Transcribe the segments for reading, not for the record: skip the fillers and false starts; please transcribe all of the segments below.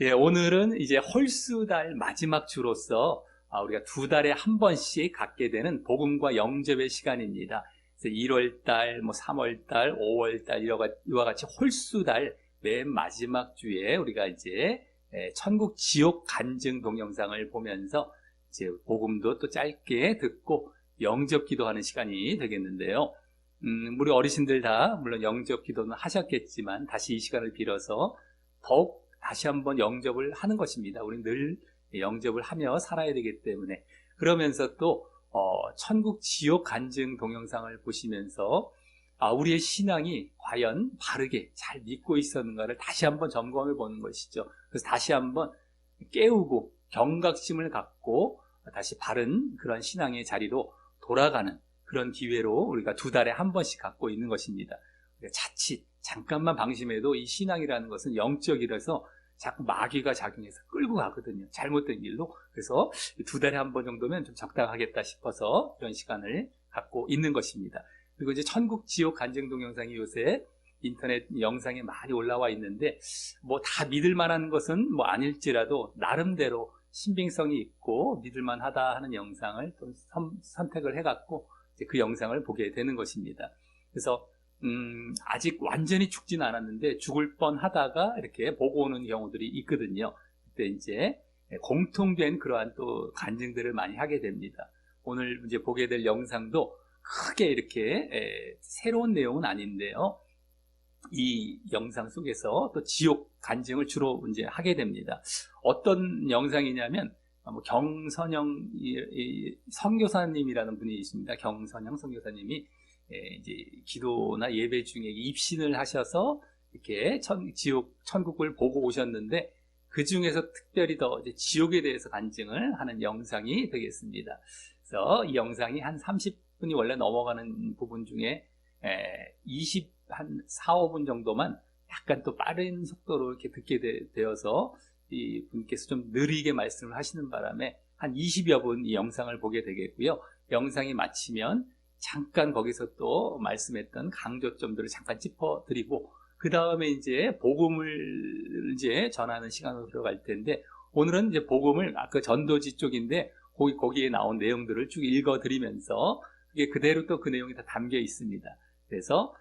예, 오늘은 이제 홀수달 마지막 주로서 우리가 두 달에 한 번씩 갖게 되는 복음과 영접의 시간입니다. 그래서 1월달, 3월달, 5월달 이와 같이 홀수달 맨 마지막 주에 우리가 이제 천국 지옥 간증 동영상을 보면서 이제 복음도 또 짧게 듣고 영접 기도하는 시간이 되겠는데요. 우리 어르신들 다 물론 영접 기도는 하셨겠지만 다시 이 시간을 빌어서 더욱 다시 한번 영접을 하는 것입니다. 우리는 늘 영접을 하며 살아야 되기 때문에 그러면서 또 천국 지옥 간증 동영상을 보시면서 우리의 신앙이 과연 바르게 잘 믿고 있었는가를 다시 한번 점검해 보는 것이죠. 그래서 다시 한번 깨우고 경각심을 갖고 다시 바른 그런 신앙의 자리로 돌아가는 그런 기회로 우리가 두 달에 한 번씩 갖고 있는 것입니다. 자칫 잠깐만 방심해도 이 신앙이라는 것은 영적이라서 자꾸 마귀가 작용해서 끌고 가거든요. 잘못된 길로. 그래서 두 달에 한 번 정도면 좀 적당하겠다 싶어서 이런 시간을 갖고 있는 것입니다. 그리고 이제 천국 지옥 간증 동영상이 요새 인터넷 영상에 많이 올라와 있는데 뭐 다 믿을 만한 것은 뭐 아닐지라도 나름대로 신빙성이 있고 믿을 만하다 하는 영상을 좀 선택을 해갖고 이제 그 영상을 보게 되는 것입니다. 그래서 아직 완전히 죽진 않았는데 죽을 뻔 하다가 이렇게 보고 오는 경우들이 있거든요. 그때 이제 공통된 그러한 또 간증들을 많이 하게 됩니다. 오늘 이제 보게 될 영상도 크게 이렇게 새로운 내용은 아닌데요. 이 영상 속에서 또 지옥 간증을 주로 이제 하게 됩니다. 어떤 영상이냐면, 경선영 선교사님이라는 분이 있습니다. 경선영 선교사님이 이제 기도나 예배 중에 입신을 하셔서 이렇게 천국을 보고 오셨는데 그 중에서 특별히 더 이제 지옥에 대해서 간증을 하는 영상이 되겠습니다. 그래서 이 영상이 한 30분이 원래 넘어가는 부분 중에 한 4, 5분 정도만 약간 또 빠른 속도로 이렇게 듣게 되어서 이 분께서 좀 느리게 말씀을 하시는 바람에 한 20여 분 이 영상을 보게 되겠고요. 영상이 마치면 잠깐 거기서 또 말씀했던 강조점들을 잠깐 짚어드리고 그 다음에 이제 복음을 이제 전하는 시간으로 들어갈 텐데 오늘은 이제 복음을 아까 전도지 쪽인데 거기에 나온 내용들을 쭉 읽어드리면서 그게 그대로 또 그 내용이 다 담겨 있습니다. 그래서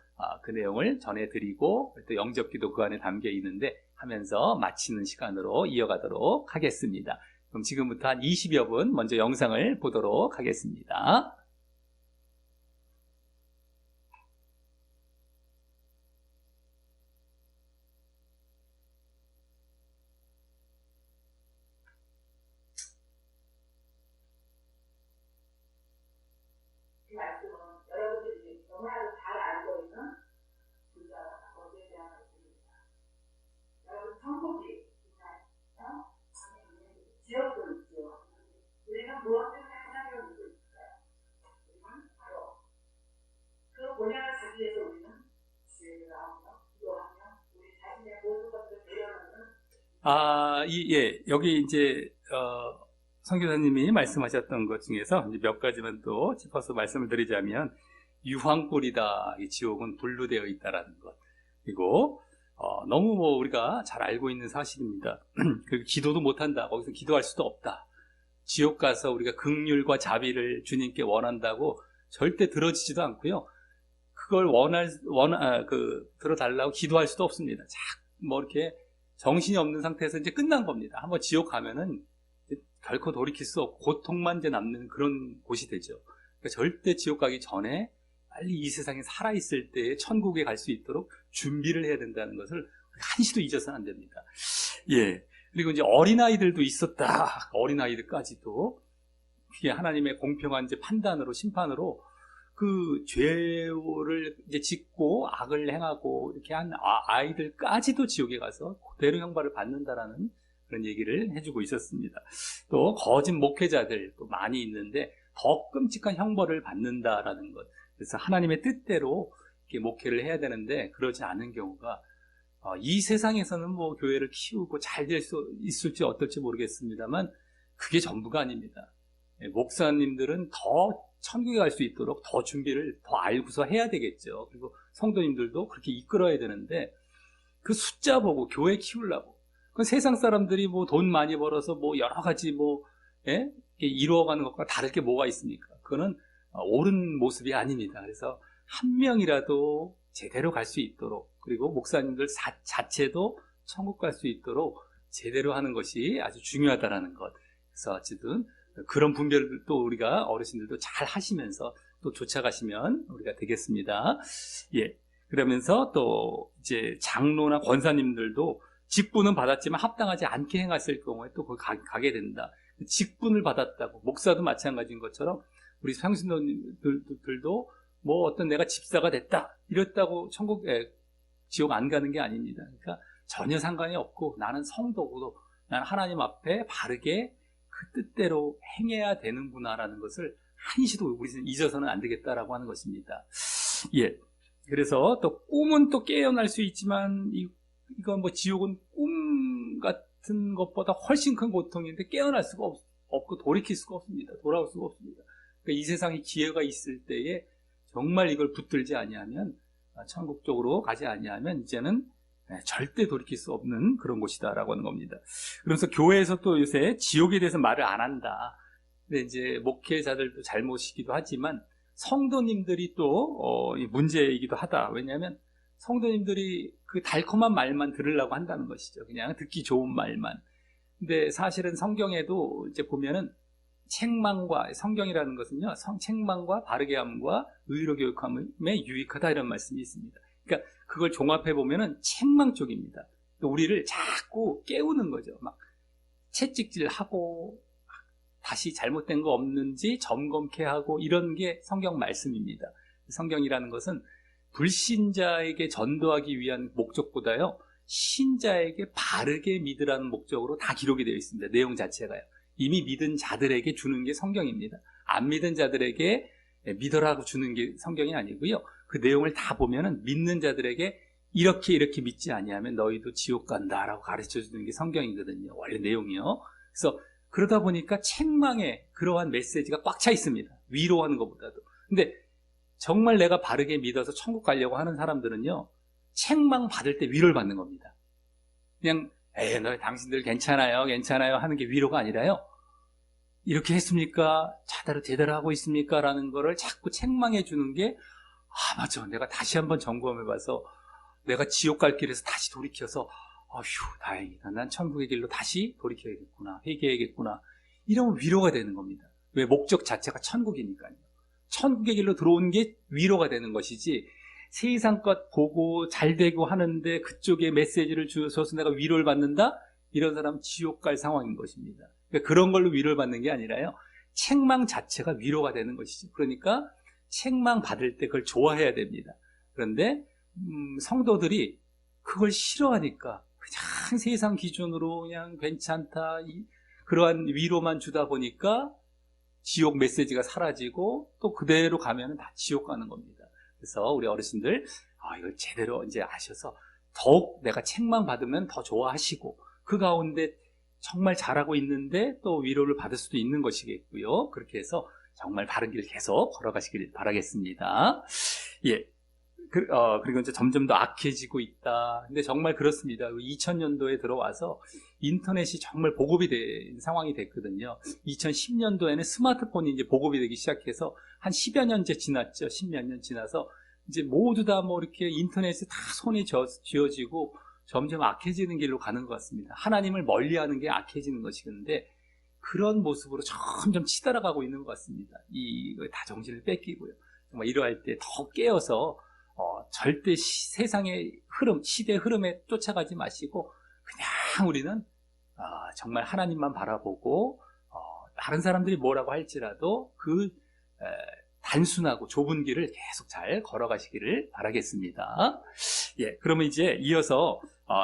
그 내용을 전해드리고 또 영접기도 그 안에 담겨 있는데 하면서 마치는 시간으로 이어가도록 하겠습니다. 그럼 지금부터 한 20여 분 먼저 영상을 보도록 하겠습니다. 여기 이제, 선교사님이 말씀하셨던 것 중에서 이제 몇 가지만 또 짚어서 말씀을 드리자면, 유황불이다. 이 지옥은 불로 되어 있다라는 것. 그리고, 너무 우리가 잘 알고 있는 사실입니다. 그리고 기도도 못한다. 거기서 기도할 수도 없다. 지옥 가서 우리가 긍휼과 자비를 주님께 원한다고 절대 들어지지도 않고요. 그걸 들어달라고 기도할 수도 없습니다. 이렇게 정신이 없는 상태에서 이제 끝난 겁니다. 한번 지옥 가면은 결코 돌이킬 수 없고 고통만 이제 남는 그런 곳이 되죠. 그러니까 절대 지옥 가기 전에 빨리 이 세상에 살아있을 때 천국에 갈 수 있도록 준비를 해야 된다는 것을 한시도 잊어서는 안 됩니다. 예. 그리고 이제 어린아이들도 있었다. 어린아이들까지도. 그게 하나님의 공평한 이제 판단으로, 심판으로 그 죄를 이제 짓고 악을 행하고 이렇게 한 아이들까지도 지옥에 가서 그대로 형벌을 받는다라는 그런 얘기를 해주고 있었습니다. 또 거짓 목회자들도 많이 있는데 더 끔찍한 형벌을 받는다라는 것. 그래서 하나님의 뜻대로 이렇게 목회를 해야 되는데 그러지 않은 경우가 이 세상에서는 뭐 교회를 키우고 잘 될 수 있을지 어떨지 모르겠습니다만 그게 전부가 아닙니다. 목사님들은 더 천국에 갈 수 있도록 더 준비를 더 알고서 해야 되겠죠. 그리고 성도님들도 그렇게 이끌어야 되는데 그 숫자 보고 교회 키우려고 그 세상 사람들이 뭐 돈 많이 벌어서 뭐 여러 가지 뭐, 예? 이루어가는 것과 다를 게 뭐가 있습니까? 그거는 옳은 모습이 아닙니다. 그래서 한 명이라도 제대로 갈 수 있도록, 그리고 목사님들 자체도 천국 갈 수 있도록 제대로 하는 것이 아주 중요하다라는 것. 그래서 어쨌든 그런 분별을 또 우리가 어르신들도 잘 하시면서 또 쫓아가시면 우리가 되겠습니다. 예. 그러면서 또 이제 장로나 권사님들도 직분은 받았지만 합당하지 않게 행했을 경우에 또 거기 가게 된다. 직분을 받았다고, 목사도 마찬가지인 것처럼 우리 성신도들도 뭐 어떤 내가 집사가 됐다 이랬다고 지옥 안 가는 게 아닙니다. 그러니까 전혀 상관이 없고 나는 성도고 나는 하나님 앞에 바르게 그 뜻대로 행해야 되는구나라는 것을 한시도 우리는 잊어서는 안 되겠다라고 하는 것입니다. 예. 그래서 또 꿈은 또 깨어날 수 있지만 이건 뭐 지옥은 꿈 같은 것보다 훨씬 큰 고통인데 깨어날 수가 없고 돌이킬 수가 없습니다. 돌아올 수가 없습니다. 그러니까 이 세상에 기회가 있을 때에 정말 이걸 붙들지 아니하면, 천국 쪽으로 가지 아니하면 이제는 절대 돌이킬 수 없는 그런 곳이다라고 하는 겁니다. 그래서 교회에서 또 요새 지옥에 대해서 말을 안 한다. 근데 이제 목회자들도 잘못이기도 하지만 성도님들이 또 문제이기도 하다. 왜냐하면 성도님들이 그 달콤한 말만 들으려고 한다는 것이죠. 그냥 듣기 좋은 말만. 근데 사실은 성경에도 이제 보면은 성경이라는 것은요, 책망과 바르게 함과 의로 교육함에 유익하다 이런 말씀이 있습니다. 그러니까 그걸 종합해 보면은 책망 쪽입니다. 우리를 자꾸 깨우는 거죠. 막 채찍질하고 다시 잘못된 거 없는지 점검케 하고 이런 게 성경 말씀입니다. 성경이라는 것은 불신자에게 전도하기 위한 목적보다요, 신자에게 바르게 믿으라는 목적으로 다 기록이 되어 있습니다. 내용 자체가요. 이미 믿은 자들에게 주는 게 성경입니다. 안 믿은 자들에게 믿으라고 주는 게 성경이 아니고요. 그 내용을 다 보면은 믿는 자들에게 이렇게 믿지 아니하면 너희도 지옥 간다라고 가르쳐 주는 게 성경이거든요. 원래 내용이요. 그래서 그러다 보니까 책망에 그러한 메시지가 꽉 차 있습니다. 위로하는 것보다도. 근데 정말 내가 바르게 믿어서 천국 가려고 하는 사람들은요, 책망 받을 때 위로를 받는 겁니다. 그냥 너 당신들 괜찮아요 하는 게 위로가 아니라요, 이렇게 했습니까? 제대로 하고 있습니까? 라는 거를 자꾸 책망해 주는 게, 맞아, 내가 다시 한번 점검해 봐서 내가 지옥 갈 길에서 다시 돌이켜서 다행이다, 난 천국의 길로 다시 돌이켜야겠구나, 회개해야겠구나, 이런 위로가 되는 겁니다. 왜? 목적 자체가 천국이니까요. 천국의 길로 들어온 게 위로가 되는 것이지, 세상 것 보고 잘 되고 하는데 그쪽에 메시지를 주셔서 내가 위로를 받는다? 이런 사람은 지옥 갈 상황인 것입니다. 그러니까 그런 걸로 위로를 받는 게 아니라요, 책망 자체가 위로가 되는 것이죠. 그러니까 책망 받을 때 그걸 좋아해야 됩니다. 그런데 성도들이 그걸 싫어하니까 그냥 세상 기준으로 그냥 괜찮다, 그러한 위로만 주다 보니까 지옥 메시지가 사라지고 또 그대로 가면 다 지옥 가는 겁니다. 그래서 우리 어르신들 이걸 제대로 이제 아셔서 더욱 내가 책망 받으면 더 좋아하시고, 그 가운데 정말 잘하고 있는데 또 위로를 받을 수도 있는 것이겠고요. 그렇게 해서 정말 바른 길을 계속 걸어가시길 바라겠습니다. 예. 그리고 이제 점점 더 악해지고 있다. 근데 정말 그렇습니다. 2000년도에 들어와서 인터넷이 정말 보급이 된 상황이 됐거든요. 2010년도에는 스마트폰이 이제 보급이 되기 시작해서 한 10여 년째 지났죠. 10몇 년 지나서 이제 모두 다 뭐 이렇게 인터넷에 다 손이 쥐어지고 점점 악해지는 길로 가는 것 같습니다. 하나님을 멀리하는 게 악해지는 것이는데, 그런 모습으로 점점 치달아가고 있는 것 같습니다. 이거 다 정신을 뺏기고요. 정말 이러할 때 더 깨어서 절대 세상의 흐름, 시대 흐름에 쫓아가지 마시고 그냥 우리는 정말 하나님만 바라보고 다른 사람들이 뭐라고 할지라도 그 단순하고 좁은 길을 계속 잘 걸어가시기를 바라겠습니다. 예, 그러면 이제 이어서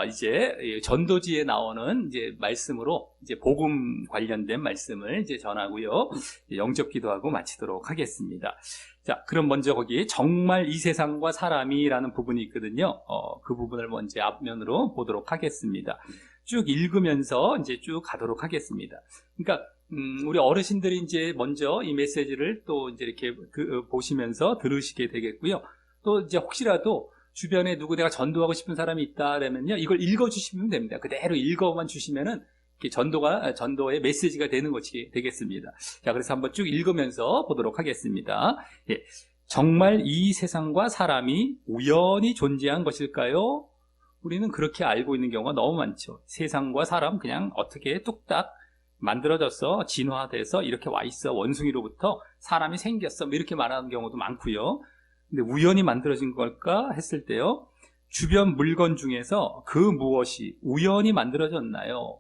이제 전도지에 나오는 이제 말씀으로 이제 복음 관련된 말씀을 이제 전하고요, 영접 기도하고 마치도록 하겠습니다. 자, 그럼 먼저 거기 정말 이 세상과 사람이라는 부분이 있거든요. 그 부분을 먼저 앞면으로 보도록 하겠습니다. 쭉 읽으면서 이제 쭉 가도록 하겠습니다. 그러니까 우리 어르신들이 이제 먼저 이 메시지를 또 이제 이렇게 보시면서 들으시게 되겠고요. 또 이제 혹시라도 주변에 누구 내가 전도하고 싶은 사람이 있다 그러면요, 이걸 읽어주시면 됩니다. 그대로 읽어만 주시면은 전도의 메시지가 되는 것이 되겠습니다. 자, 그래서 한번 쭉 읽으면서 보도록 하겠습니다. 예, 정말 이 세상과 사람이 우연히 존재한 것일까요? 우리는 그렇게 알고 있는 경우가 너무 많죠. 세상과 사람 그냥 어떻게 뚝딱 만들어져서 진화돼서 이렇게 와 있어. 원숭이로부터 사람이 생겼어. 뭐 이렇게 말하는 경우도 많고요. 근데 우연히 만들어진 걸까 했을 때요, 주변 물건 중에서 그 무엇이 우연히 만들어졌나요?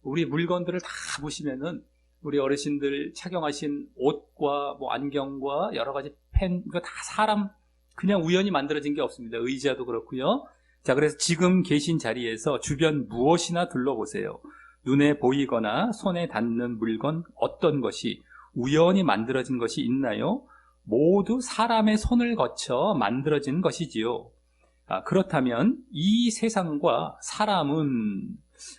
우리 물건들을 다 보시면은 우리 어르신들 착용하신 옷과 뭐 안경과 여러 가지 펜, 이거 다 사람 그냥 우연히 만들어진 게 없습니다. 의자도 그렇고요. 자, 그래서 지금 계신 자리에서 주변 무엇이나 둘러보세요. 눈에 보이거나 손에 닿는 물건 어떤 것이 우연히 만들어진 것이 있나요? 모두 사람의 손을 거쳐 만들어진 것이지요. 그렇다면 이 세상과 사람은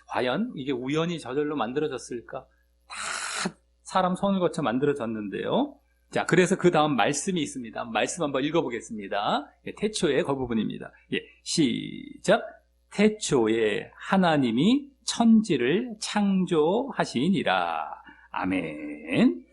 과연 이게 우연히 저절로 만들어졌을까? 다 사람 손을 거쳐 만들어졌는데요. 자, 그래서 그 다음 말씀이 있습니다. 말씀 한번 읽어보겠습니다. 태초의 그 부분입니다. 시작. 태초에 하나님이 천지를 창조하시니라. 아멘.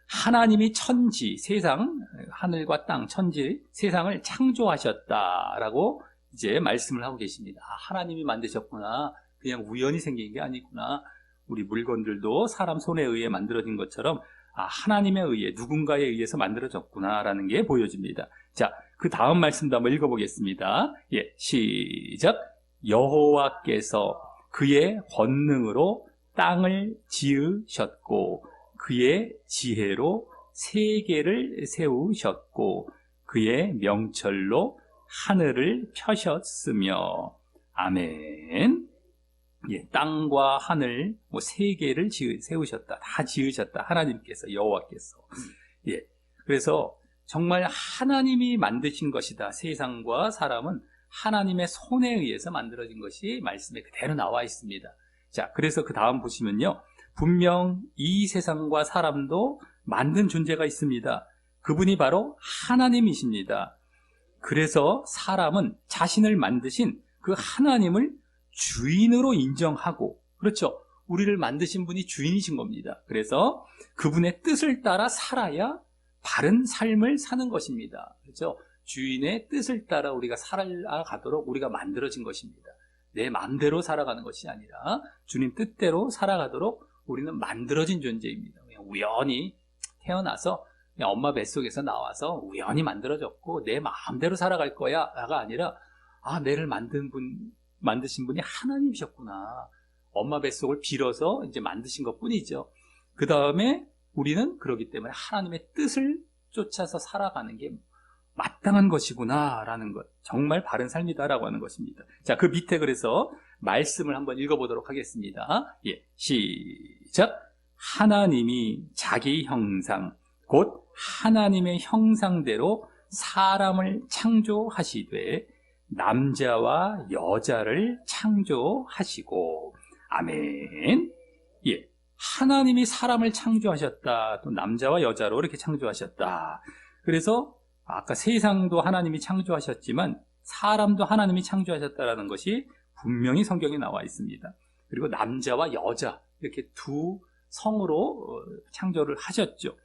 하나님이 천지, 세상, 하늘과 땅, 천지, 세상을 창조하셨다라고 이제 말씀을 하고 계십니다. 하나님이 만드셨구나. 그냥 우연히 생긴 게 아니구나. 우리 물건들도 사람 손에 의해 만들어진 것처럼 하나님에 의해, 누군가에 의해서 만들어졌구나라는 게 보여집니다. 자, 그 다음 말씀도 한번 읽어보겠습니다. 시작. 여호와께서 그의 권능으로 땅을 지으셨고 그의 지혜로 세계를 세우셨고 그의 명철로 하늘을 펴셨으며. 아멘. 땅과 하늘, 세계를 세우셨다. 다 지으셨다. 하나님께서, 여호와께서. 그래서 정말 하나님이 만드신 것이다. 세상과 사람은 하나님의 손에 의해서 만들어진 것이 말씀에 그대로 나와 있습니다. 자, 그래서 그 다음 보시면요, 분명 이 세상과 사람도 만든 존재가 있습니다. 그분이 바로 하나님이십니다. 그래서 사람은 자신을 만드신 그 하나님을 주인으로 인정하고, 그렇죠, 우리를 만드신 분이 주인이신 겁니다. 그래서 그분의 뜻을 따라 살아야 바른 삶을 사는 것입니다. 그렇죠? 주인의 뜻을 따라 우리가 살아가도록 우리가 만들어진 것입니다. 내 마음대로 살아가는 것이 아니라 주님 뜻대로 살아가도록 우리는 만들어진 존재입니다. 그냥 우연히 태어나서 그냥 엄마 뱃속에서 나와서 우연히 만들어졌고 내 마음대로 살아갈 거야가 아니라 내를 만드신 분이 하나님이셨구나. 엄마 뱃속을 빌어서 이제 만드신 것 뿐이죠. 그 다음에 우리는 그렇기 때문에 하나님의 뜻을 쫓아서 살아가는 게 마땅한 것이구나 라는 것, 정말 바른 삶이다라고 하는 것입니다. 자, 그 밑에 그래서 말씀을 한번 읽어보도록 하겠습니다. 시작. 하나님이 자기 형상 곧 하나님의 형상대로 사람을 창조하시되 남자와 여자를 창조하시고. 아멘. 하나님이 사람을 창조하셨다. 또 남자와 여자로 이렇게 창조하셨다. 그래서 아까 세상도 하나님이 창조하셨지만 사람도 하나님이 창조하셨다라는 것이 분명히 성경에 나와 있습니다. 그리고 남자와 여자 이렇게 두 성으로 창조를 하셨죠.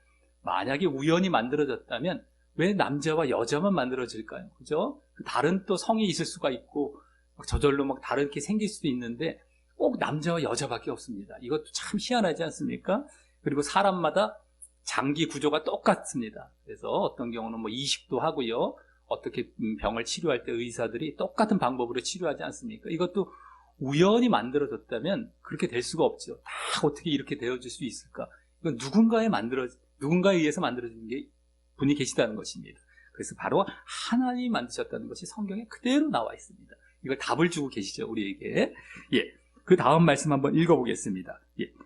만약에 우연히 만들어졌다면 왜 남자와 여자만 만들어질까요? 그죠? 다른 또 성이 있을 수가 있고 저절로 다르게 생길 수도 있는데 꼭 남자와 여자밖에 없습니다. 이것도 참 희한하지 않습니까? 그리고 사람마다 장기 구조가 똑같습니다. 그래서 어떤 경우는 이식도 하고요. 어떻게 병을 치료할 때 의사들이 똑같은 방법으로 치료하지 않습니까? 이것도 우연히 만들어졌다면 그렇게 될 수가 없죠. 다 어떻게 이렇게 되어질 수 있을까? 이건 누군가에 의해서 만들어진 게 분이 계시다는 것입니다. 그래서 바로 하나님이 만드셨다는 것이 성경에 그대로 나와 있습니다. 이걸 답을 주고 계시죠, 우리에게. 그 다음 말씀 한번 읽어보겠습니다.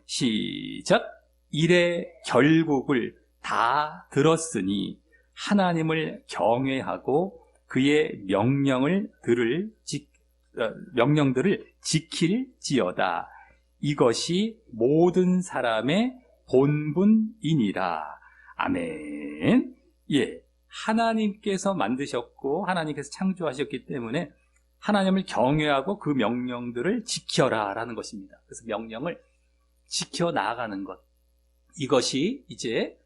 시작. 일의 결국을 다 들었으니 하나님을 경외하고 그의 명령들을 지킬지어다. 이것이 모든 사람의 본분이니라. 아멘. 하나님께서 만드셨고 하나님께서 창조하셨기 때문에 하나님을 경외하고 그 명령들을 지켜라 라는 것입니다. 그래서 명령을 지켜 나아가는 것, 이것이 이제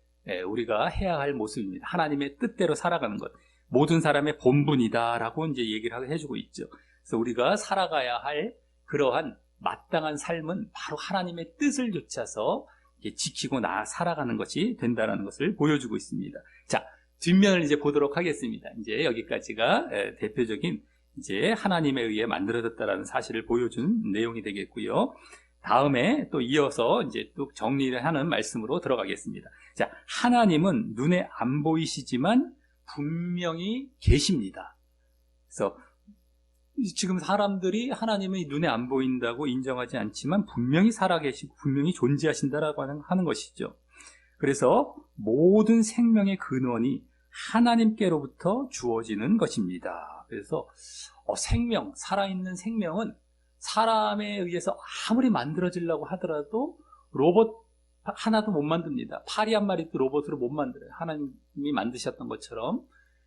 우리가 해야 할 모습입니다. 하나님의 뜻대로 살아가는 것, 모든 사람의 본분이다 라고 이제 얘기를 해주고 있죠. 그래서 우리가 살아가야 할 그러한 마땅한 삶은 바로 하나님의 뜻을 좇아서 지키고 살아가는 것이 된다는 것을 보여주고 있습니다. 자, 뒷면을 이제 보도록 하겠습니다. 이제 여기까지가 대표적인 이제 하나님에 의해 만들어졌다라는 사실을 보여준 내용이 되겠고요. 다음에 또 이어서 이제 또 정리를 하는 말씀으로 들어가겠습니다. 자, 하나님은 눈에 안 보이시지만 분명히 계십니다. 그래서 지금 사람들이 하나님이 눈에 안 보인다고 인정하지 않지만 분명히 살아계시고 분명히 존재하신다라고 하는 것이죠. 그래서 모든 생명의 근원이 하나님께로부터 주어지는 것입니다. 그래서 생명, 살아있는 생명은 사람에 의해서 아무리 만들어지려고 하더라도 로봇 하나도 못 만듭니다. 파리 한 마리도 로봇으로 못 만들어요. 하나님이 만드셨던 것처럼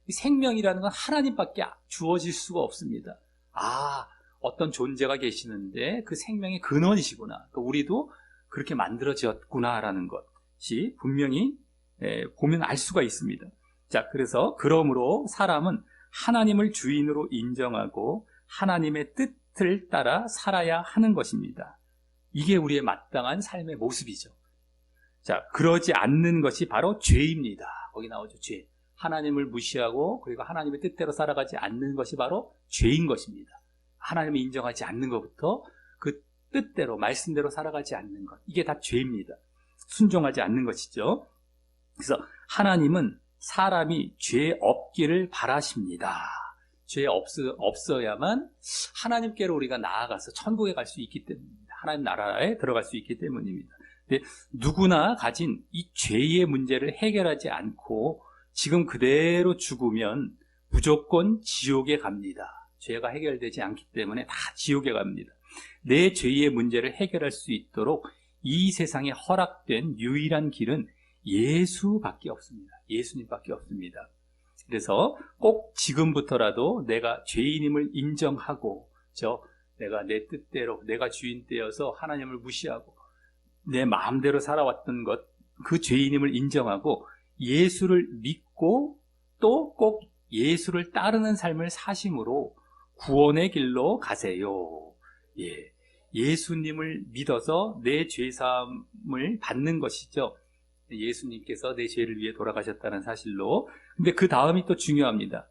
생명이라는 건 하나님밖에 주어질 수가 없습니다. 어떤 존재가 계시는데 그 생명의 근원이시구나. 그러니까 우리도 그렇게 만들어졌구나라는 것이 분명히 보면 알 수가 있습니다. 자, 그래서 그러므로 사람은 하나님을 주인으로 인정하고 하나님의 뜻을 따라 살아야 하는 것입니다. 이게 우리의 마땅한 삶의 모습이죠. 자, 그러지 않는 것이 바로 죄입니다. 거기 나오죠, 죄. 하나님을 무시하고 그리고 하나님의 뜻대로 살아가지 않는 것이 바로 죄인 것입니다. 하나님을 인정하지 않는 것부터 그 뜻대로 말씀대로 살아가지 않는 것, 이게 다 죄입니다. 순종하지 않는 것이죠. 그래서 하나님은 사람이 죄 없기를 바라십니다. 죄 없어야만 하나님께로 우리가 나아가서 천국에 갈 수 있기 때문입니다. 하나님 나라에 들어갈 수 있기 때문입니다. 근데 누구나 가진 이 죄의 문제를 해결하지 않고 지금 그대로 죽으면 무조건 지옥에 갑니다. 죄가 해결되지 않기 때문에 다 지옥에 갑니다. 내 죄의 문제를 해결할 수 있도록 이 세상에 허락된 유일한 길은 예수밖에 없습니다. 예수님밖에 없습니다. 그래서 꼭 지금부터라도 내가 죄인임을 인정하고 내가 내 뜻대로 내가 주인 되어서 하나님을 무시하고 내 마음대로 살아왔던 것, 그 죄인임을 인정하고 예수를 믿고 또 꼭 예수를 따르는 삶을 사심으로 구원의 길로 가세요. 예수님을 믿어서 내 죄사함을 받는 것이죠. 예수님께서 내 죄를 위해 돌아가셨다는 사실로. 근데 그 다음이 또 중요합니다.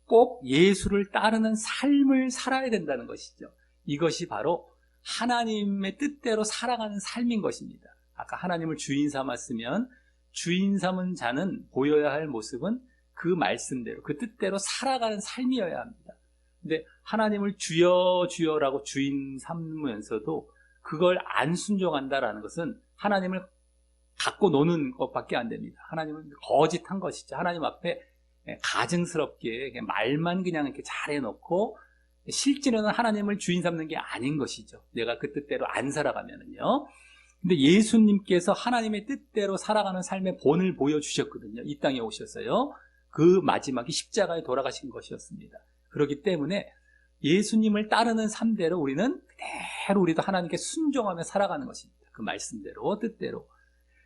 꼭 예수를 따르는 삶을 살아야 된다는 것이죠. 이것이 바로 하나님의 뜻대로 살아가는 삶인 것입니다. 아까 하나님을 주인 삼았으면 주인 삼은 자는 보여야 할 모습은 그 말씀대로 그 뜻대로 살아가는 삶이어야 합니다. 근데 하나님을 주여 주여라고 주인 삼으면서도 그걸 안 순종한다라는 것은 하나님을 갖고 노는 것밖에 안 됩니다. 하나님은 거짓한 것이죠. 하나님 앞에 가증스럽게 말만 그냥 이렇게 잘해놓고 실제로는 하나님을 주인 삼는 게 아닌 것이죠. 내가 그 뜻대로 안 살아가면은요. 근데 예수님께서 하나님의 뜻대로 살아가는 삶의 본을 보여주셨거든요. 이 땅에 오셨어요. 그 마지막이 십자가에 돌아가신 것이었습니다. 그렇기 때문에 예수님을 따르는 삶대로 우리는 그대로 우리도 하나님께 순종하며 살아가는 것입니다. 그 말씀대로, 뜻대로.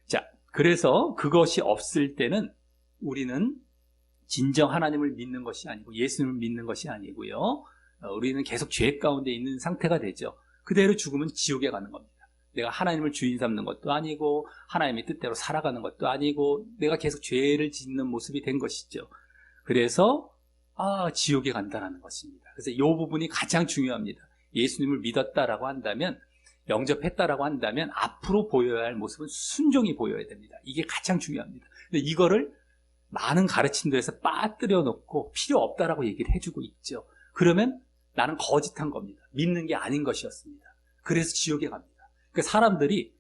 자, 그래서 그것이 없을 때는 우리는 진정 하나님을 믿는 것이 아니고 예수님을 믿는 것이 아니고요. 우리는 계속 죄 가운데 있는 상태가 되죠. 그대로 죽으면 지옥에 가는 겁니다. 내가 하나님을 주인 삼는 것도 아니고 하나님의 뜻대로 살아가는 것도 아니고 내가 계속 죄를 짓는 모습이 된 것이죠. 그래서 지옥에 간다는 것입니다. 그래서 이 부분이 가장 중요합니다. 예수님을 믿었다라고 한다면, 영접했다라고 한다면 앞으로 보여야 할 모습은 순종이 보여야 됩니다. 이게 가장 중요합니다. 근데 이거를 많은 가르침들에서 빠뜨려 놓고 필요 없다라고 얘기를 해주고 있죠. 그러면 나는 거짓한 겁니다. 믿는 게 아닌 것이었습니다. 그래서 지옥에 갑니다. 그러니까 사람들이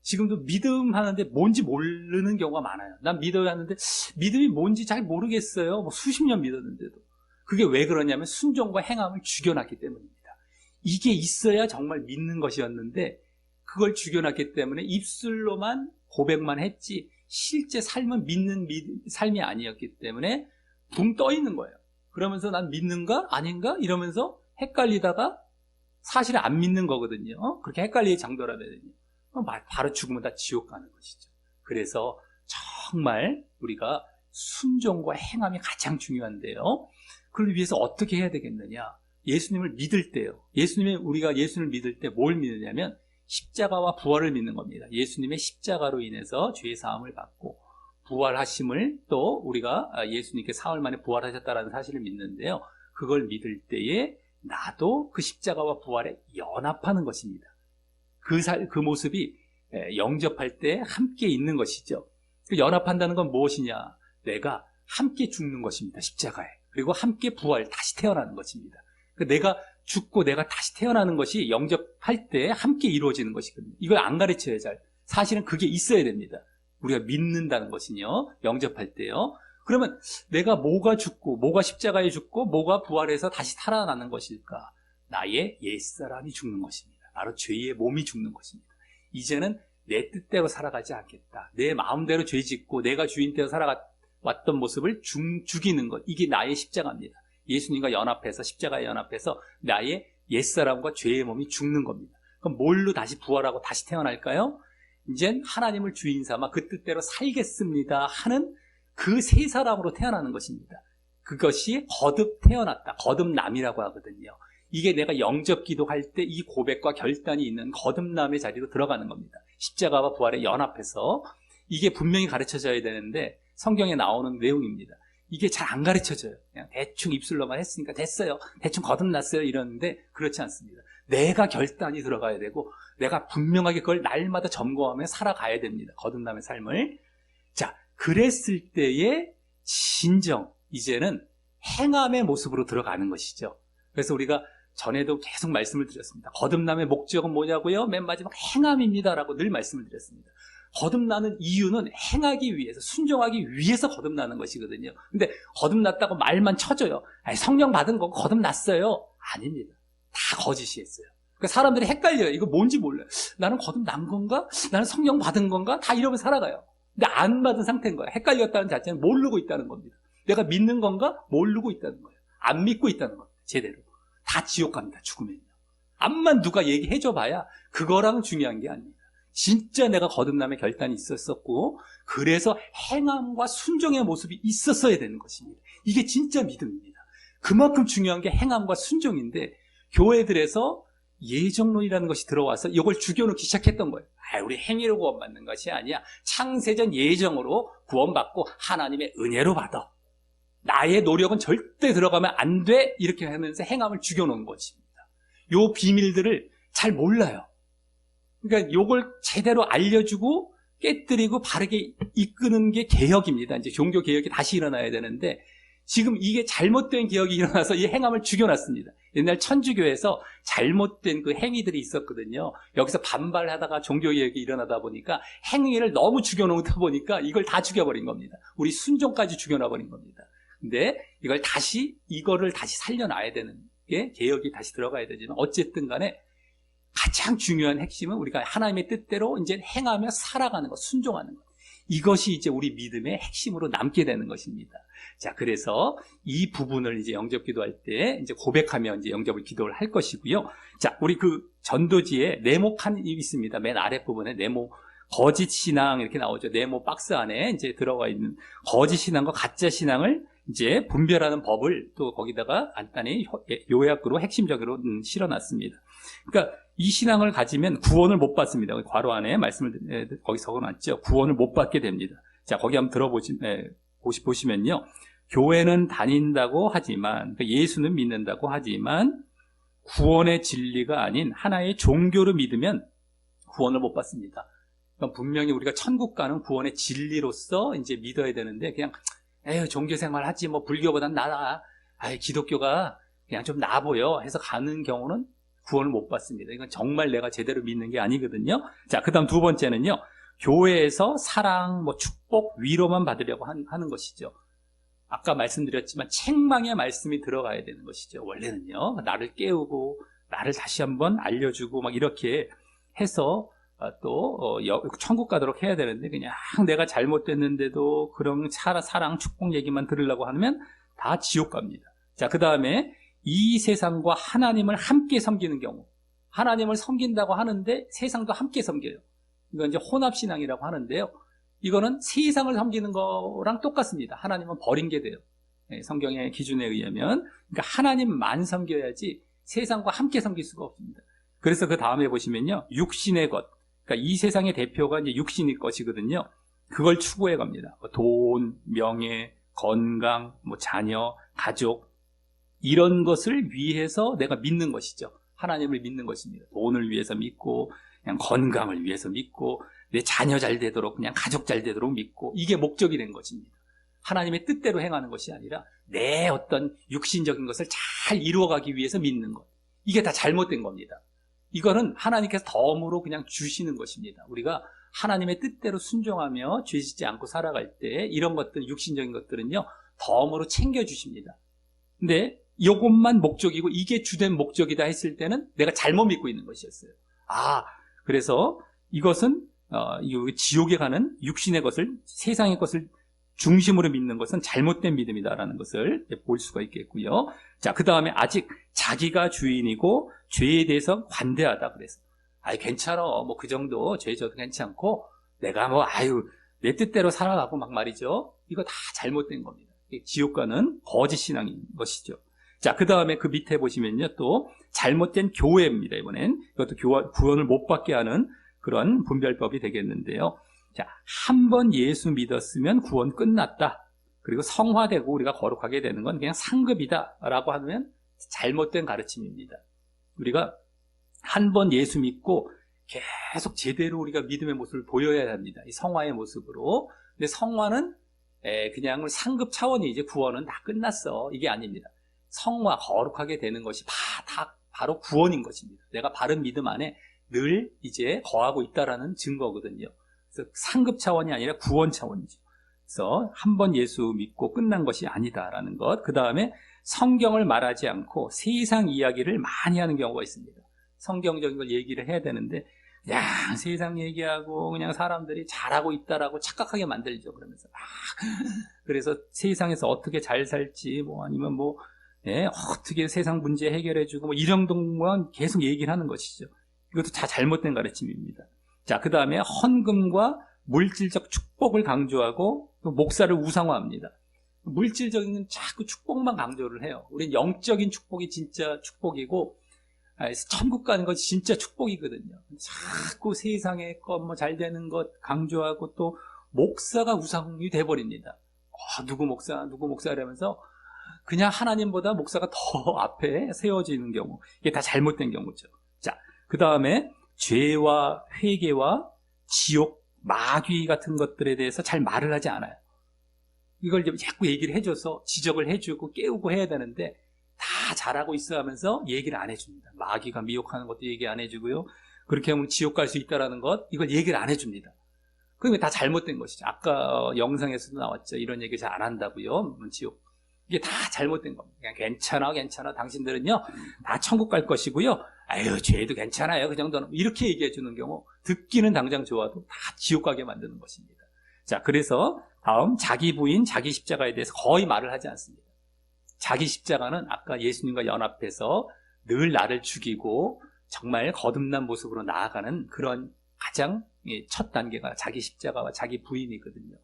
지금도 믿음 하는데 뭔지 모르는 경우가 많아요. 난 믿어야 하는데 믿음이 뭔지 잘 모르겠어요. 수십 년 믿었는데도. 그게 왜 그러냐면 순종과 행함을 죽여놨기 때문입니다. 이게 있어야 정말 믿는 것이었는데 그걸 죽여놨기 때문에 입술로만 고백만 했지 실제 삶은 믿는 삶이 아니었기 때문에 붕 떠 있는 거예요. 그러면서 난 믿는가 아닌가 이러면서 헷갈리다가 사실 안 믿는 거거든요. 그렇게 헷갈릴 정도라면요. 바로 죽으면 다 지옥 가는 것이죠. 그래서 정말 우리가 순종과 행함이 가장 중요한데요. 그걸 위해서 어떻게 해야 되겠느냐? 예수님을 믿을 때요. 우리가 예수님을 믿을 때 뭘 믿느냐면 십자가와 부활을 믿는 겁니다. 예수님의 십자가로 인해서 죄의 사함을 받고 부활하심을 또 우리가 예수님께 사흘 만에 부활하셨다는 사실을 믿는데요. 그걸 믿을 때에 나도 그 십자가와 부활에 연합하는 것입니다. 그 모습이 영접할 때 함께 있는 것이죠. 연합한다는 건 무엇이냐? 내가 함께 죽는 것입니다. 십자가에. 그리고 함께 부활, 다시 태어나는 것입니다. 내가 죽고 내가 다시 태어나는 것이 영접할 때 함께 이루어지는 것이거든요. 이걸 안 가르쳐야 사실은 그게 있어야 됩니다. 우리가 믿는다는 것은요, 영접할 때요. 그러면 내가 뭐가 죽고, 뭐가 십자가에 죽고, 뭐가 부활해서 다시 살아나는 것일까? 나의 옛사람이 죽는 것입니다. 바로 죄의 몸이 죽는 것입니다. 이제는 내 뜻대로 살아가지 않겠다. 내 마음대로 죄 짓고 내가 주인대로 살아왔던 모습을 죽이는 것. 이게 나의 십자가입니다. 예수님과 연합해서, 십자가에 연합해서 나의 옛사람과 죄의 몸이 죽는 겁니다. 그럼 뭘로 다시 부활하고 다시 태어날까요? 이젠 하나님을 주인 삼아 그 뜻대로 살겠습니다 하는 그 새 사람으로 태어나는 것입니다. 그것이 거듭 태어났다. 거듭남이라고 하거든요. 이게 내가 영접 기도할 때 이 고백과 결단이 있는 거듭남의 자리로 들어가는 겁니다. 십자가와 부활에 연합해서 이게 분명히 가르쳐져야 되는데 성경에 나오는 내용입니다. 이게 잘 안 가르쳐져요. 그냥 대충 입술로만 했으니까 됐어요. 대충 거듭났어요. 이러는데 그렇지 않습니다. 내가 결단이 들어가야 되고 내가 분명하게 그걸 날마다 점검하며 살아가야 됩니다. 거듭남의 삶을. 자, 그랬을 때의 진정, 이제는 행함의 모습으로 들어가는 것이죠. 그래서 우리가 전에도 계속 말씀을 드렸습니다. 거듭남의 목적은 뭐냐고요? 맨 마지막 행함입니다라고 늘 말씀을 드렸습니다. 거듭나는 이유는 행하기 위해서, 순종하기 위해서 거듭나는 것이거든요. 근데 거듭났다고 말만 쳐줘요. 아니, 성령 받은 거 거듭났어요. 아닙니다. 다 거짓이었어요. 그러니까 사람들이 헷갈려요. 이거 뭔지 몰라요. 나는 거듭난 건가? 나는 성령 받은 건가? 다 이러면서 살아가요. 근데 안 받은 상태인 거예요. 헷갈렸다는 자체는 모르고 있다는 겁니다. 내가 믿는 건가? 모르고 있다는 거예요. 안 믿고 있다는 겁니다. 제대로. 다 지옥 갑니다. 죽으면요. 암만 누가 얘기해줘 봐야 그거랑 중요한 게 아닙니다. 진짜 내가 거듭남의 결단이 있었었고 그래서 행함과 순종의 모습이 있었어야 되는 것입니다. 이게 진짜 믿음입니다. 그만큼 중요한 게 행함과 순종인데 교회들에서 예정론이라는 것이 들어와서 이걸 죽여놓기 시작했던 거예요. 우리 행위로 구원받는 것이 아니야. 창세전 예정으로 구원받고 하나님의 은혜로 받아. 나의 노력은 절대 들어가면 안 돼. 이렇게 하면서 행함을 죽여놓은 것입니다. 요 비밀들을 잘 몰라요. 그러니까 요걸 제대로 알려주고 깨뜨리고 바르게 이끄는 게 개혁입니다. 이제 종교 개혁이 다시 일어나야 되는데 지금 이게 잘못된 개혁이 일어나서 이 행함을 죽여놨습니다. 옛날 천주교에서 잘못된 그 행위들이 있었거든요. 여기서 반발하다가 종교 개혁이 일어나다 보니까 행위를 너무 죽여놓다 보니까 이걸 다 죽여버린 겁니다. 우리 순종까지 죽여놔버린 겁니다. 근데 이거를 다시 살려놔야 되는 게 개혁이 다시 들어가야 되지만 어쨌든 간에 가장 중요한 핵심은 우리가 하나님의 뜻대로 이제 행하며 살아가는 것, 순종하는 것. 이것이 이제 우리 믿음의 핵심으로 남게 되는 것입니다. 자, 그래서 이 부분을 이제 영접 기도할 때 이제 고백하며 이제 영접을 기도를 할 것이고요. 자, 우리 그 전도지에 네모칸이 있습니다. 맨 아랫부분에 네모, 거짓 신앙 이렇게 나오죠. 네모 박스 안에 이제 들어가 있는 거짓 신앙과 가짜 신앙을 이제 분별하는 법을 또 거기다가 간단히 요약으로 핵심적으로 실어놨습니다. 그러니까 이 신앙을 가지면 구원을 못 받습니다. 괄호 안에 말씀을 거기 적어놨죠. 구원을 못 받게 됩니다. 자, 거기 한번 보시면요. 교회는 다닌다고 하지만, 예수는 믿는다고 하지만 구원의 진리가 아닌 하나의 종교를 믿으면 구원을 못 받습니다. 그러니까 분명히 우리가 천국 가는 구원의 진리로서 이제 믿어야 되는데 그냥 종교 생활 하지 뭐 불교보단 나아. 기독교가 그냥 좀 나아 보여 해서 가는 경우는 구원을 못 받습니다. 이건 정말 내가 제대로 믿는 게 아니거든요. 자, 그 다음 두 번째는요. 교회에서 사랑, 축복, 위로만 받으려고 하는 것이죠. 아까 말씀드렸지만 책망의 말씀이 들어가야 되는 것이죠. 원래는요. 나를 깨우고 나를 다시 한번 알려주고 막 이렇게 해서 또 천국 가도록 해야 되는데 그냥 내가 잘못됐는데도 그런 사랑, 축복 얘기만 들으려고 하면 다 지옥 갑니다. 자, 그 다음에 이 세상과 하나님을 함께 섬기는 경우, 하나님을 섬긴다고 하는데 세상도 함께 섬겨요. 이건 이제 혼합신앙이라고 하는데요. 이거는 세상을 섬기는 거랑 똑같습니다. 하나님은 버린 게 돼요. 성경의 기준에 의하면. 그러니까 하나님만 섬겨야지 세상과 함께 섬길 수가 없습니다. 그래서 그 다음에 보시면요. 육신의 것. 그러니까 이 세상의 대표가 이제 육신의 것이거든요. 그걸 추구해 갑니다. 돈, 명예, 건강, 자녀, 가족. 이런 것을 위해서 내가 믿는 것이죠. 하나님을 믿는 것입니다. 돈을 위해서 믿고, 그냥 건강을 위해서 믿고, 내 자녀 잘 되도록, 그냥 가족 잘 되도록 믿고, 이게 목적이 된 것입니다. 하나님의 뜻대로 행하는 것이 아니라 내 어떤 육신적인 것을 잘 이루어가기 위해서 믿는 것. 이게 다 잘못된 겁니다. 이거는 하나님께서 덤으로 그냥 주시는 것입니다. 우리가 하나님의 뜻대로 순종하며 죄 짓지 않고 살아갈 때 이런 것들, 육신적인 것들은요, 덤으로 챙겨주십니다. 근데 이것만 목적이고 이게 주된 목적이다 했을 때는 내가 잘못 믿고 있는 것이었어요. 그래서 이것은 지옥에 가는 육신의 것을, 세상의 것을 중심으로 믿는 것은 잘못된 믿음이다라는 것을 볼 수가 있겠고요. 자, 그 다음에 아직 자기가 주인이고 죄에 대해서 관대하다 그래서 괜찮아. 그 정도 죄 져도 괜찮고 내가 내 뜻대로 살아가고 막 말이죠. 이거 다 잘못된 겁니다. 지옥 가는 거짓 신앙인 것이죠. 자, 그 다음에 그 밑에 보시면요. 또 잘못된 교회입니다. 이번엔 이것도 구원을 못 받게 하는 그런 분별법이 되겠는데요. 자, 한 번 예수 믿었으면 구원 끝났다. 그리고 성화되고 우리가 거룩하게 되는 건 그냥 상급이다 라고 하면 잘못된 가르침입니다. 우리가 한 번 예수 믿고 계속 제대로 우리가 믿음의 모습을 보여야 합니다. 이 성화의 모습으로. 근데 성화는 그냥 상급 차원이지 구원은 다 끝났어. 이게 아닙니다. 성화, 거룩하게 되는 것이 다 바로 구원인 것입니다. 내가 바른 믿음 안에 늘 이제 거하고 있다라는 증거거든요. 그래서 상급 차원이 아니라 구원 차원이죠. 그래서 한 번 예수 믿고 끝난 것이 아니다라는 것. 그 다음에 성경을 말하지 않고 세상 이야기를 많이 하는 경우가 있습니다. 성경적인 걸 얘기를 해야 되는데 그냥 세상 얘기하고 그냥 사람들이 잘하고 있다라고 착각하게 만들죠. 그러면서 그래서 세상에서 어떻게 잘 살지 아니면 어떻게 세상 문제 해결해주고 이런 동안 계속 얘기를 하는 것이죠. 이것도 다 잘못된 가르침입니다. 자, 그 다음에 헌금과 물질적 축복을 강조하고 또 목사를 우상화합니다. 물질적인 자꾸 축복만 강조를 해요. 우리는 영적인 축복이 진짜 축복이고 천국 가는 것이 진짜 축복이거든요. 자꾸 세상의 것 잘 되는 것 강조하고 또 목사가 우상이 돼버립니다. 누구 목사 이러면서 그냥 하나님보다 목사가 더 앞에 세워지는 경우, 이게 다 잘못된 경우죠. 자, 그 다음에 죄와 회개와 지옥, 마귀 같은 것들에 대해서 잘 말을 하지 않아요. 이걸 자꾸 얘기를 해줘서 지적을 해주고 깨우고 해야 되는데 다 잘하고 있어 하면서 얘기를 안 해줍니다. 마귀가 미혹하는 것도 얘기 안 해주고요. 그렇게 하면 지옥 갈 수 있다는 것, 이걸 얘기를 안 해줍니다. 그러면 다 잘못된 것이죠. 아까 영상에서도 나왔죠. 이런 얘기 잘 안 한다고요. 지옥. 이게 다 잘못된 겁니다. 그냥 괜찮아. 당신들은요, 다 천국 갈 것이고요. 죄도 괜찮아요. 그 정도는. 이렇게 얘기해 주는 경우, 듣기는 당장 좋아도 다 지옥 가게 만드는 것입니다. 자, 그래서 다음, 자기 부인, 자기 십자가에 대해서 거의 말을 하지 않습니다. 자기 십자가는 아까 예수님과 연합해서 늘 나를 죽이고 정말 거듭난 모습으로 나아가는 그런 가장 첫 단계가 자기 십자가와 자기 부인이거든요.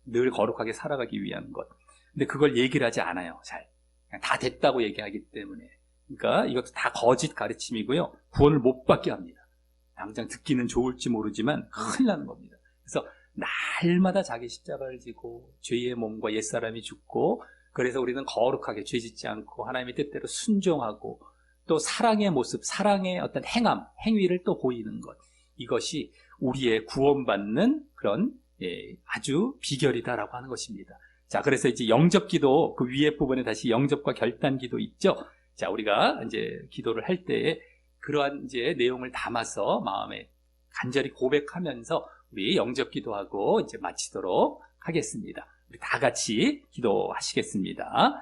늘 거룩하게 살아가기 위한 것. 근데 그걸 얘기를 하지 않아요. 그냥 다 됐다고 얘기하기 때문에. 그러니까 이것도 다 거짓 가르침이고요. 구원을 못 받게 합니다. 당장 듣기는 좋을지 모르지만 큰일 나는 겁니다. 그래서 날마다 자기 십자가를 지고 죄의 몸과 옛사람이 죽고, 그래서 우리는 거룩하게 죄 짓지 않고 하나님의 뜻대로 순종하고 또 사랑의 모습, 사랑의 어떤 행위를 또 보이는 것. 이것이 우리의 구원받는 그런 아주 비결이다라고 하는 것입니다. 자, 그래서 이제 영접기도, 그 위에 부분에 다시 영접과 결단기도 있죠. 자, 우리가 이제 기도를 할 때에 그러한 이제 내용을 담아서 마음에 간절히 고백하면서 우리 영접기도하고 이제 마치도록 하겠습니다. 우리 다 같이 기도하시겠습니다.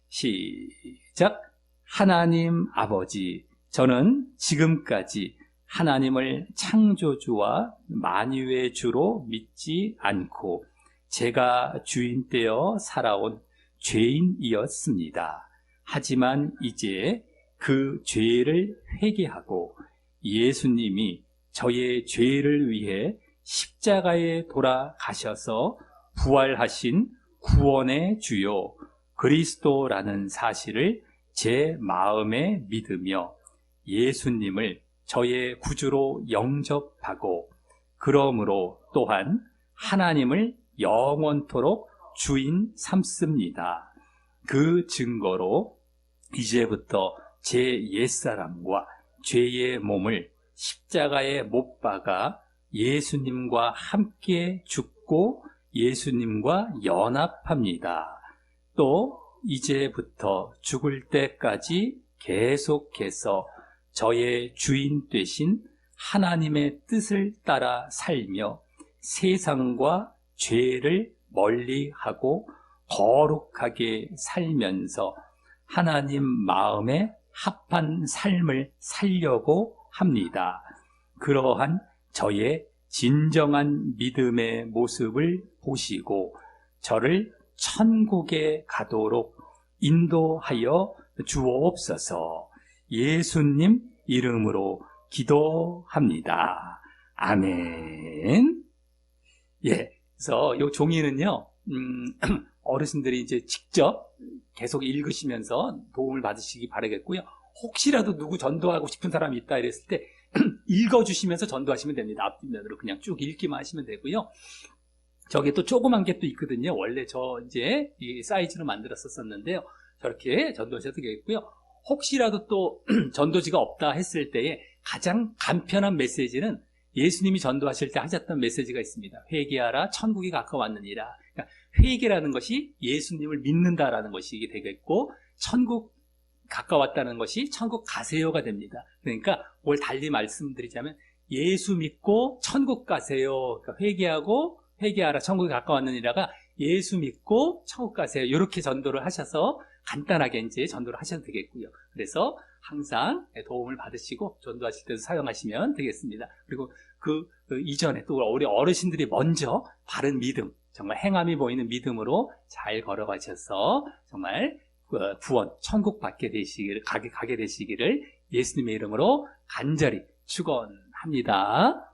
시작. 하나님 아버지, 저는 지금까지 하나님을 창조주와 만유의 주로 믿지 않고 제가 주인 되어 살아온 죄인이었습니다. 하지만 이제 그 죄를 회개하고 예수님이 저의 죄를 위해 십자가에 돌아가셔서 부활하신 구원의 주요 그리스도라는 사실을 제 마음에 믿으며 예수님을 저의 구주로 영접하고 그러므로 또한 하나님을 영원토록 주인 삼습니다. 그 증거로 이제부터 제 옛사람과 죄의 몸을 십자가에 못 박아 예수님과 함께 죽고 예수님과 연합합니다. 또 이제부터 죽을 때까지 계속해서 저의 주인 되신 하나님의 뜻을 따라 살며 세상과 죄를 멀리하고 거룩하게 살면서 하나님 마음에 합한 삶을 살려고 합니다. 그러한 저의 진정한 믿음의 모습을 보시고 저를 천국에 가도록 인도하여 주옵소서. 예수님 이름으로 기도합니다. 아멘. 예. 그래서 이 종이는요, 어르신들이 이제 직접 계속 읽으시면서 도움을 받으시기 바라겠고요. 혹시라도 누구 전도하고 싶은 사람이 있다 이랬을 때 읽어주시면서 전도하시면 됩니다. 앞뒷면으로 그냥 쭉 읽기만 하시면 되고요. 저기 또 조그만 게 또 있거든요. 원래 저 이제 이 사이즈로 만들었었는데요. 저렇게 전도하셔도 되겠고요. 혹시라도 또 전도지가 없다 했을 때에 가장 간편한 메시지는 예수님이 전도하실 때 하셨던 메시지가 있습니다. 회개하라, 천국이 가까웠느니라. 그러니까 회개라는 것이 예수님을 믿는다라는 것이 되겠고, 천국 가까웠다는 것이 천국 가세요가 됩니다. 그러니까 뭘 달리 말씀드리자면 예수 믿고 천국 가세요. 그러니까 회개하라, 천국이 가까웠느니라가 예수 믿고 천국 가세요. 이렇게 전도를 하셔서 간단하게 이제 전도를 하셔도 되겠고요. 그래서 항상 도움을 받으시고 전도하실 때도 사용하시면 되겠습니다. 그리고 그 이전에 또 우리 어르신들이 먼저 바른 믿음, 정말 행함이 보이는 믿음으로 잘 걸어가셔서 정말 구원, 천국 가게 되시기를 예수님의 이름으로 간절히 축원합니다.